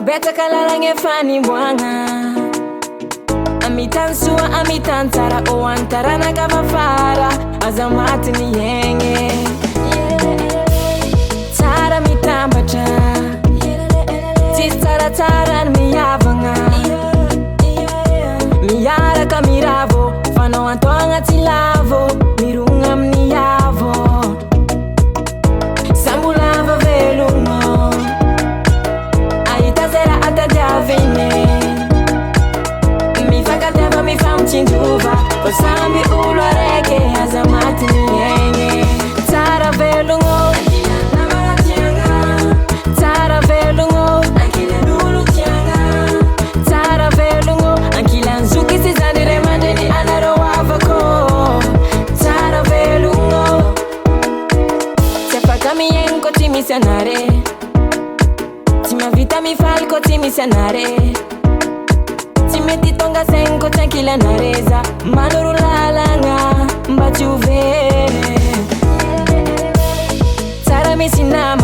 Betaka lalange fani bwanga Amitan sua amitan tara o antara na gavafara Azamati ni yenge Tara mitambatra Tis tara tara miyavanga Miyara kamiravo Fano antoanga tilavo Mirunga mniyavo Sambulava velungo Aitazera atadiavine Mifakateva mifamchinduva Osambi ulwareke Azamati niyenge Tara velungo Tara velungo Tara velungo Ankila nzuki sizanire mandeni anaro wavako Tara velungo Sepaka miyenko timisanare Tima vita mi falco timisanare Timeti tonga senko tankila nareza Manuru lalanga mbachuvere Tara misina